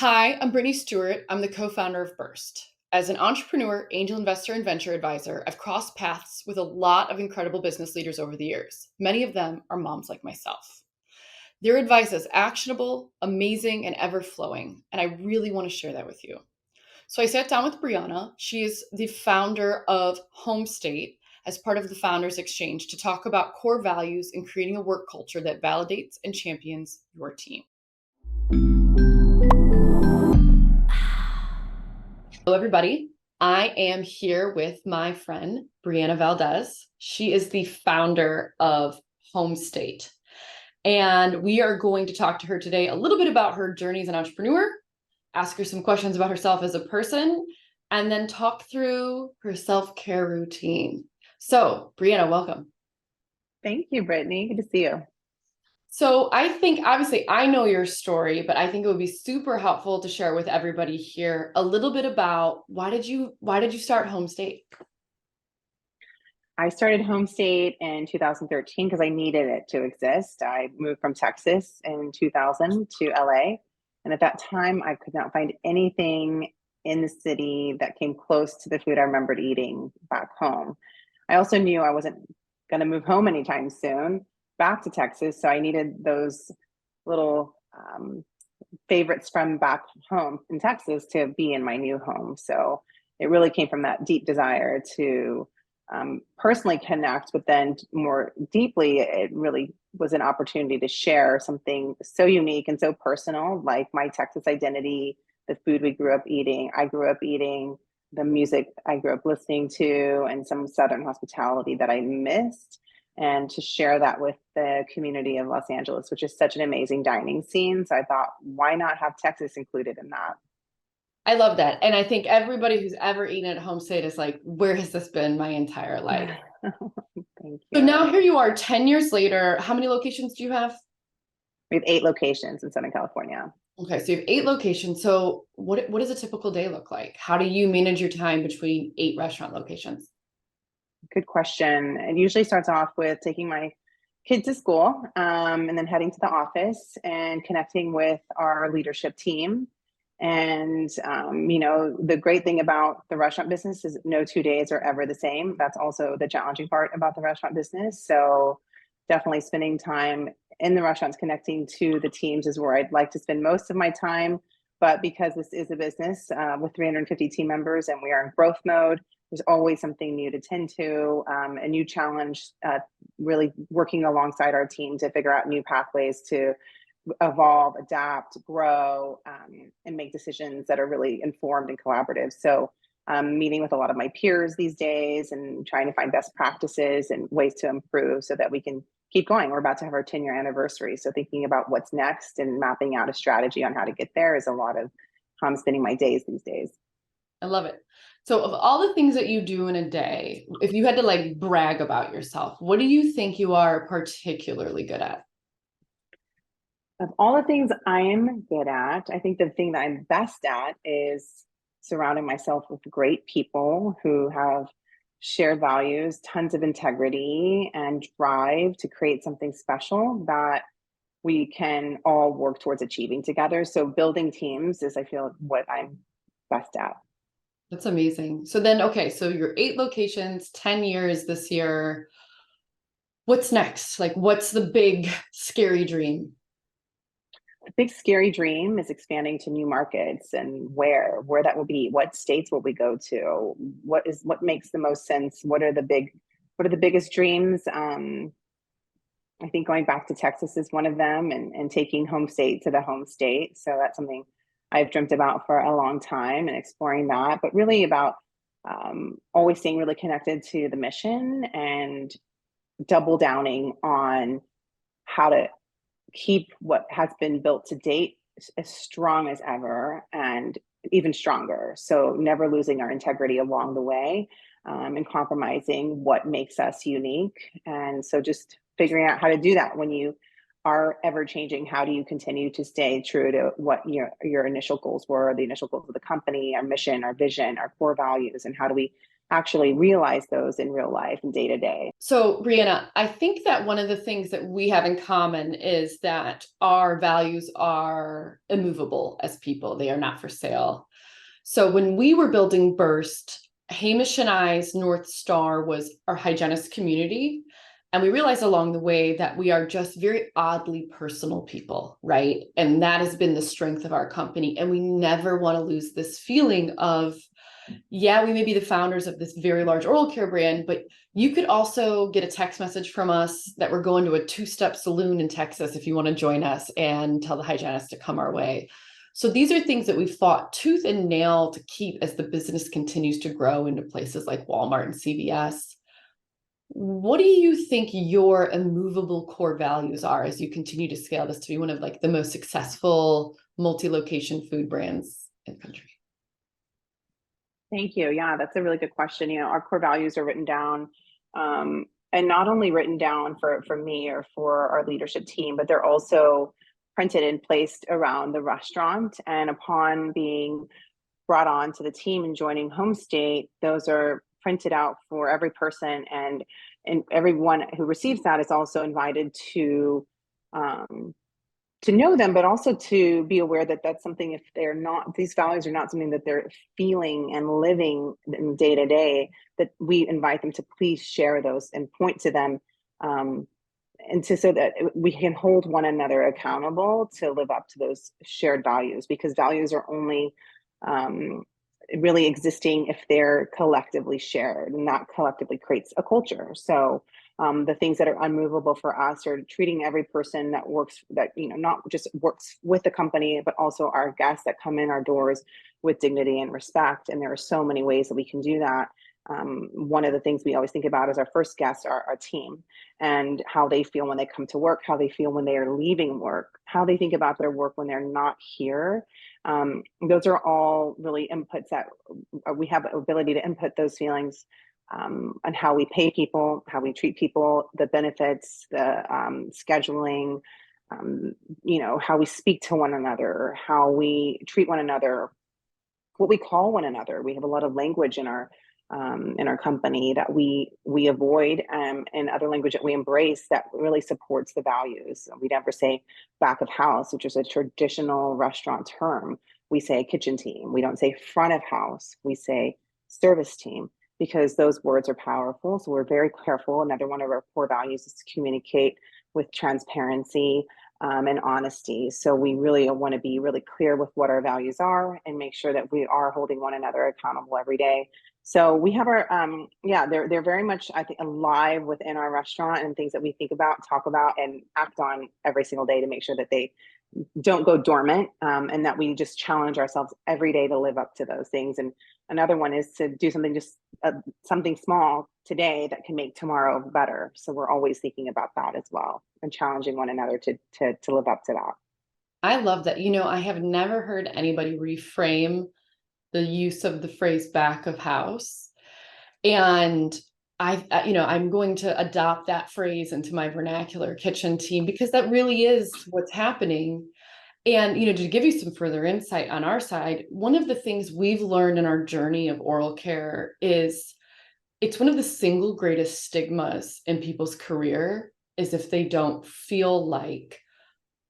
Hi, I'm Brittany Stewart. I'm the co-founder of Burst. As an entrepreneur, angel investor, and venture advisor, I've crossed paths with a lot of incredible business leaders over the years. Many of them are moms like myself. Their advice is actionable, amazing, and ever flowing, and I really want to share that with you. So I sat down with Briana. She is the founder of Homestate as part of the Founders Exchange to talk about core values and creating a work culture that validates and champions your team. Hello, everybody. I am here with my friend, Briana Valdez. She is the founder of Homestate. And we are going to talk to her today a little bit about her journey as an entrepreneur, ask her some questions about herself as a person, and then talk through her self-care routine. So, Briana, welcome. Thank you, Brittany. Good to see you. So I think obviously I know your story, but I think it would be super helpful to share with everybody here a little bit about why did you start Homestate? I started Homestate in 2013 because I needed it to exist. I moved from Texas in 2000 to LA. And at that time, I could not find anything in the city that came close to the food I remembered eating back home. I also knew I wasn't going to move home anytime soon back to Texas. So I needed those little favorites from back home in Texas to be in my new home. So it really came from that deep desire to personally connect, but then more deeply, it really was an opportunity to share something so unique and so personal, like my Texas identity, the food we grew up eating, I grew up eating, the music I grew up listening to, and some Southern hospitality that I missed, and to share that with the community of Los Angeles, which is such an amazing dining scene. So I thought, why not have Texas included in that? I love that. And I think everybody who's ever eaten at Homestead is like, where has this been my entire life? Thank So you. now here you are 10 years later. How many locations do you have? We have 8 locations in Southern California. Okay, so you have 8 locations. So what does a typical day look like? How do you manage your time between 8 restaurant locations? Good question. It usually starts off with taking my kids to school, and then heading to the office and connecting with our leadership team. And, the great thing about the restaurant business is no 2 days are ever the same. That's also the challenging part about the restaurant business. So definitely spending time in the restaurants connecting to the teams is where I'd like to spend most of my time. But because this is a business with 350 team members and we are in growth mode, there's always something new to tend to, a new challenge, really working alongside our team to figure out new pathways to evolve, adapt, grow, and make decisions that are really informed and collaborative. So meeting with a lot of my peers these days and trying to find best practices and ways to improve so that we can keep going. We're about to have our 10-year anniversary. So thinking about what's next and mapping out a strategy on how to get there is a lot of how I'm spending my days these days. I love it. So of all the things that you do in a day, if you had to like brag about yourself, what do you think you are particularly good at? Of all the things I'm good at, I think the thing that I'm best at is surrounding myself with great people who have shared values, tons of integrity, and drive to create something special that we can all work towards achieving together. So building teams is, I feel, what I'm best at. That's amazing. So then, okay, so your 8 locations, 10 years this year. What's next? Like, what's the big scary dream? The big scary dream is expanding to new markets, and where that will be, what states will we go to, what makes the most sense, what are the biggest dreams. I think going back to Texas is one of them, and taking home state to the home state. So that's something I've dreamt about for a long time and exploring that, but really about always staying really connected to the mission and double downing on how to keep what has been built to date as strong as ever and even stronger. So never losing our integrity along the way, and compromising what makes us unique. And so just figuring out how to do that when you are ever changing. How do you continue to stay true to what your initial goals were, the initial goals of the company, our mission, our vision, our core values, and how do we actually realize those in real life and day to day. So, Briana, I think that one of the things that we have in common is that our values are immovable as people. They are not for sale. So when we were building Burst, Hamish and I's North Star was our hygienist community. And we realized along the way that we are just very oddly personal people, right? And that has been the strength of our company. And we never want to lose this feeling of, yeah, we may be the founders of this very large oral care brand, but you could also get a text message from us that we're going to a two-step saloon in Texas if you want to join us, and tell the hygienist to come our way. So these are things that we've fought tooth and nail to keep as the business continues to grow into places like Walmart and CVS. What do you think your immovable core values are as you continue to scale this to be one of like the most successful multi-location food brands in the country? Thank you. Yeah, that's a really good question. Our core values are written down, and not only written down for me or for our leadership team, but they're also printed and placed around the restaurant. And upon being brought on to the team and joining Homestate, those are printed out for every person, and everyone who receives that is also invited um, to know them, but also to be aware that that's something, if they're not, these values are not something that they're feeling and living in day to day, that we invite them to please share those and point to them, and so that we can hold one another accountable to live up to those shared values, because values are only really existing if they're collectively shared, and that collectively creates a culture. So the things that are unmovable for us are treating every person that works, that not just works with the company, but also our guests that come in our doors, with dignity and respect. And there are so many ways that we can do that. One of the things we always think about is our first guests are our team, and how they feel when they come to work, how they feel when they are leaving work, how they think about their work when they're not here. Those are all really inputs that we have the ability to input those feelings, and how we pay people, how we treat people, the benefits, the scheduling, how we speak to one another, how we treat one another, what we call one another. We have a lot of language in our company that we avoid, and other language that we embrace that really supports the values. We never say back of house, which is a traditional restaurant term. We say kitchen team. We don't say front of house. We say service team, because those words are powerful. So we're very careful. Another one of our core values is to communicate with transparency, and honesty. So we really want to be really clear with what our values are, and make sure that we are holding one another accountable every day. So we have our, they're very much, I think, alive within our restaurant, and things that we think about, talk about, and act on every single day to make sure that they don't go dormant, and that we just challenge ourselves every day to live up to those things. And another one is to do something, just something small today that can make tomorrow better. So we're always thinking about that as well, and challenging one another to live up to that. I love that. I have never heard anybody reframe the use of the phrase back of house. And I'm going to adopt that phrase into my vernacular, kitchen team, because that really is what's happening. And, to give you some further insight on our side, one of the things we've learned in our journey of oral care is it's one of the single greatest stigmas in people's career is if they don't feel like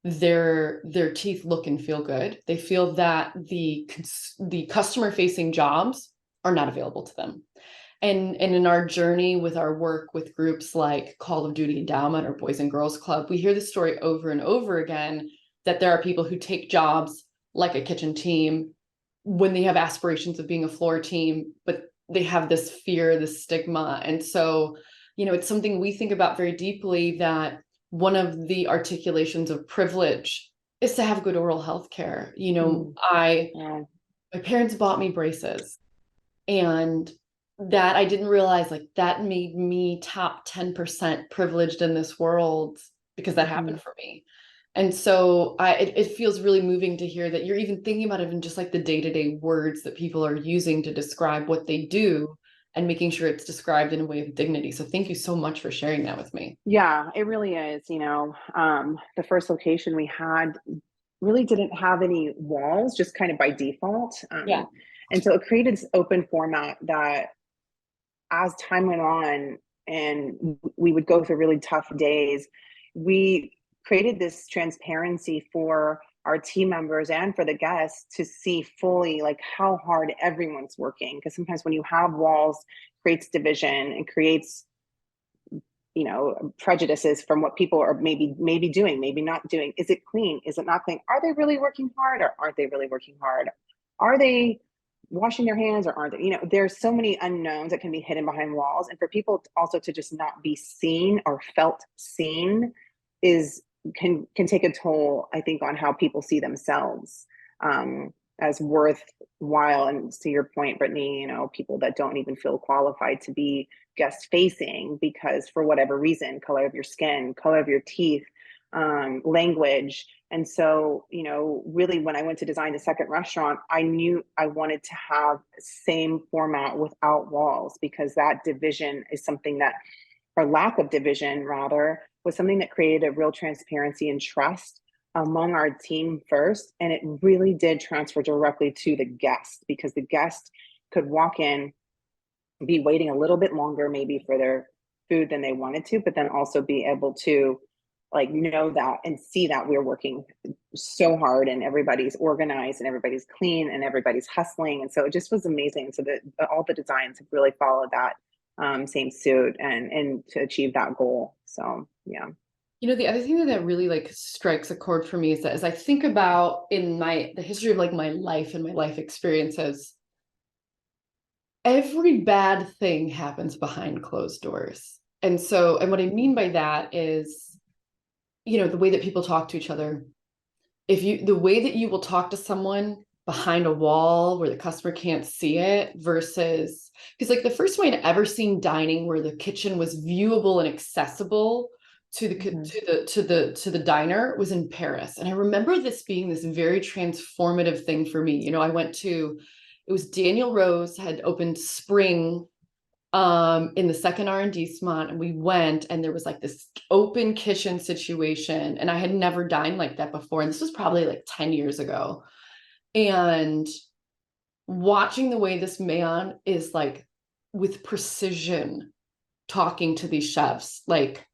their teeth look and feel good. They feel that the customer facing jobs are not available to them. And in our journey with our work with groups like Call of Duty Endowment or Boys and Girls Club, we hear the story over and over again that there are people who take jobs like a kitchen team when they have aspirations of being a floor team, but they have this fear, this stigma. And so, it's something we think about very deeply, that one of the articulations of privilege is to have good oral health care. My parents bought me braces, and that I didn't realize, like, that made me top 10% privileged in this world, because that happened for me. And so it feels really moving to hear that you're even thinking about even just like the day-to-day words that people are using to describe what they do, and making sure it's described in a way of dignity. So thank you so much for sharing that with me. Yeah, it really is. The first location we had really didn't have any walls, just kind of by default. Yeah. And so it created this open format that as time went on and we would go through really tough days, we created this transparency for our team members and for the guests to see fully like how hard everyone's working. Because sometimes when you have walls, creates division and creates, you know, prejudices from what people are maybe doing, maybe not doing. Is it clean? Is it not clean? Are they really working hard or aren't they really working hard? Are they washing their hands or aren't they? You know, there's so many unknowns that can be hidden behind walls. And for people also to just not be seen or felt seen is can take a toll, I think, on how people see themselves as worthwhile. And to your point, Brittany, you know, people that don't even feel qualified to be guest facing because for whatever reason, color of your skin, color of your teeth, language. And so, you know, really when I went to design the second restaurant, I knew I wanted to have the same format without walls, because that division is something that, or lack of division rather, was something that created a real transparency and trust among our team first. And it really did transfer directly to the guest, because the guest could walk in, be waiting a little bit longer maybe for their food than they wanted to, but then also be able to like know that and see that we're working so hard and everybody's organized and everybody's clean and everybody's hustling. And so it just was amazing. So that all the designs have really followed that same suit and to achieve that goal. So yeah. You know, the other thing that really like strikes a chord for me is that as I think about in the history of like my life and my life experiences, every bad thing happens behind closed doors. And so, and what I mean by that is, you know, the way that people talk to each other. The way that you will talk to someone behind a wall where the customer can't see it versus, because like the first time I'd ever seen dining where the kitchen was viewable and accessible to the diner was in Paris. And I remember this being this very transformative thing for me. You know, it was Daniel Rose had opened Spring in the second R&D slot, and we went and there was like this open kitchen situation, and I had never dined like that before, and this was probably like 10 years ago. And watching the way this man is like with precision talking to these chefs, like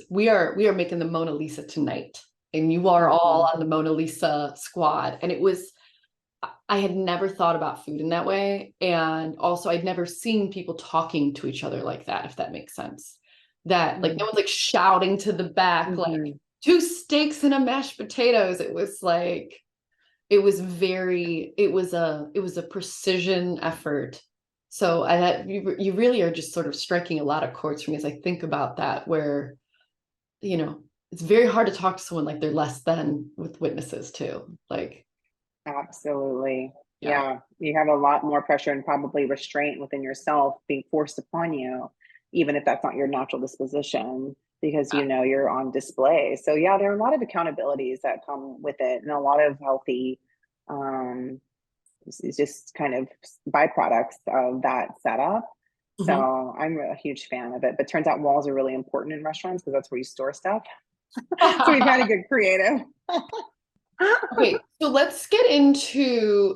we are making the Mona Lisa tonight, and you are all on the Mona Lisa squad. And I had never thought about food in that way. And also I'd never seen people talking to each other like that, if that makes sense. That like no one's like shouting to the back, like 2 steaks and a mashed potatoes. It was like, it was a precision effort. So you really are just sort of striking a lot of chords for me as I think about that, where, you know, it's very hard to talk to someone like they're less than with witnesses too. Like, absolutely. Yeah. You have a lot more pressure and probably restraint within yourself being forced upon you, even if that's not your natural disposition, because you know you're on display. So yeah, there are a lot of accountabilities that come with it, and a lot of healthy it's just kind of byproducts of that setup. So I'm a huge fan of it. But turns out walls are really important in restaurants because that's where you store stuff. So we've got to get creative. Okay, so let's get into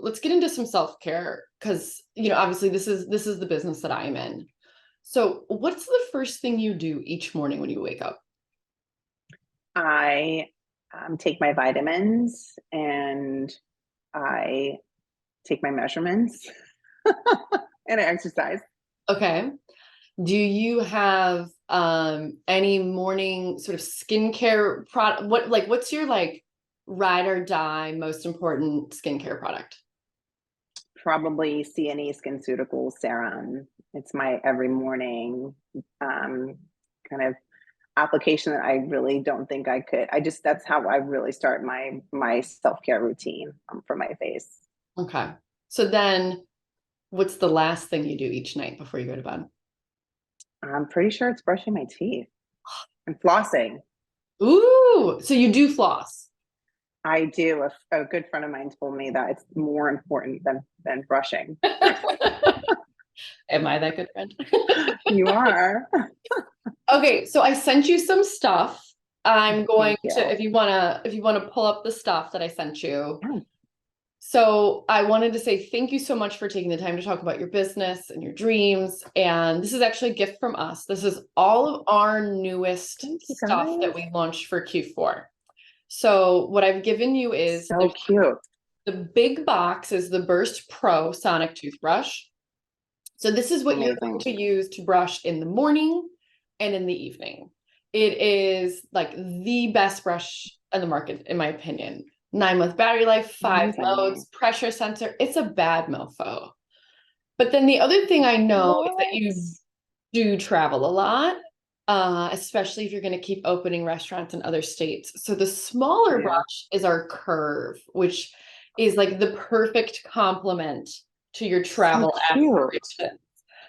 some self-care, because you know, obviously this is the business that I'm in. So what's the first thing you do each morning when you wake up? I take my vitamins and I take my measurements and I exercise. Okay. Do you have any morning sort of skincare product? What's your like ride or die most important skincare product? Probably CNE SkinCeuticals serum. It's my every morning kind of application that I really don't think I could. That's how I really start my self-care routine for my face. Okay. So then what's the last thing you do each night before you go to bed? I'm pretty sure it's brushing my teeth and flossing. Ooh, so you do floss. I do. A good friend of mine told me that it's more important than brushing. Am I that good friend? You are. Okay, so I sent you some stuff. I'm going Thank to, you. if you wanna pull up the stuff that I sent you. So I wanted to say thank you so much for taking the time to talk about your business and your dreams. And this is actually a gift from us. This is all of our newest Thank you, stuff that guys. we launched for Q4. So what I've given you is So cute. the big box is the Burst Pro Sonic toothbrush. So this is what you're going Amazing. to use to brush in the morning and in the evening. It is like the best brush on the market, in my opinion. 9-month battery life, 5 Amazing. modes, pressure sensor. It's a bad mofo. But then the other thing I know is that you do travel a lot, especially if you're going to keep opening restaurants in other states. So the smaller Yeah. brush is our Curve, which is like the perfect complement to your travel So cute. aspirations.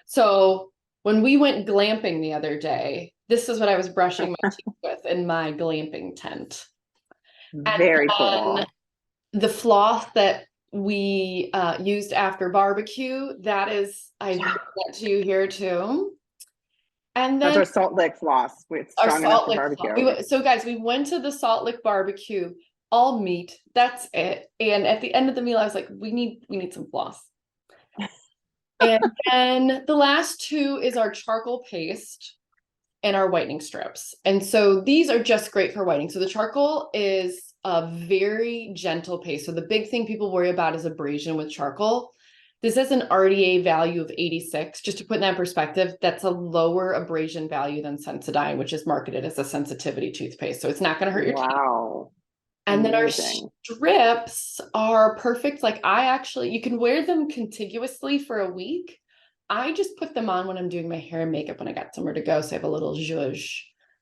So when we went glamping the other day, this is what I was brushing my teeth with in my glamping tent. And Very then cool. the floss that we used after barbecue, that is, I brought that to you here too. And That's then our Salt Lick floss. It's our strong enough Salt for Lick barbecue. so guys, we went to the Salt Lick barbecue, all meat. That's it. And at the end of the meal, I was like, we need some floss. And then the last two is our charcoal paste and our whitening strips. And so these are just great for whitening. So the charcoal is a very gentle paste. So the big thing people worry about is abrasion with charcoal. This has an RDA value of 86. Just to put in that perspective, that's a lower abrasion value than Sensodyne, which is marketed as a sensitivity toothpaste. So it's not going to hurt your teeth. Wow. And then our Amazing. strips are perfect. Like you can wear them contiguously for a week. I just put them on when I'm doing my hair and makeup when I got somewhere to go. So I have a little zhuzh,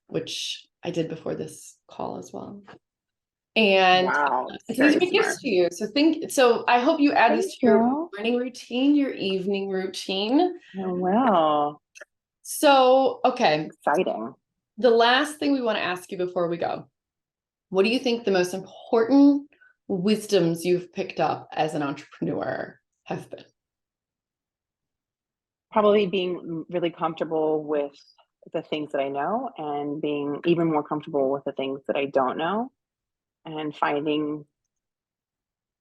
which I did before this call as well. And Wow. so these Very are smart. gifts to you. So I hope you add Thank these to your you. morning routine, your evening routine. Oh, well, So, okay, exciting. the last thing we want to ask you before we go, what do you think the most important wisdoms you've picked up as an entrepreneur have been? Probably being really comfortable with the things that I know and being even more comfortable with the things that I don't know, and finding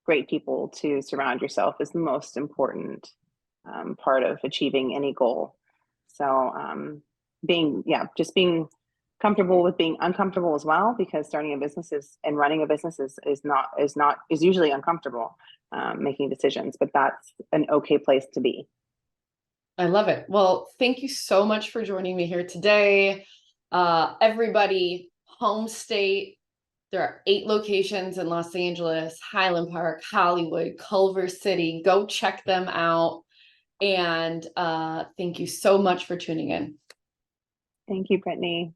great people to surround yourself is the most important part of achieving any goal. So just being comfortable with being uncomfortable as well, because starting a business and running a business is usually uncomfortable, making decisions, but that's an okay place to be. I love it. Well, thank you so much for joining me here today. Everybody, Homestate, there are 8 locations in Los Angeles, Highland Park, Hollywood, Culver City. Go check them out. And thank you so much for tuning in. Thank you, Brittany.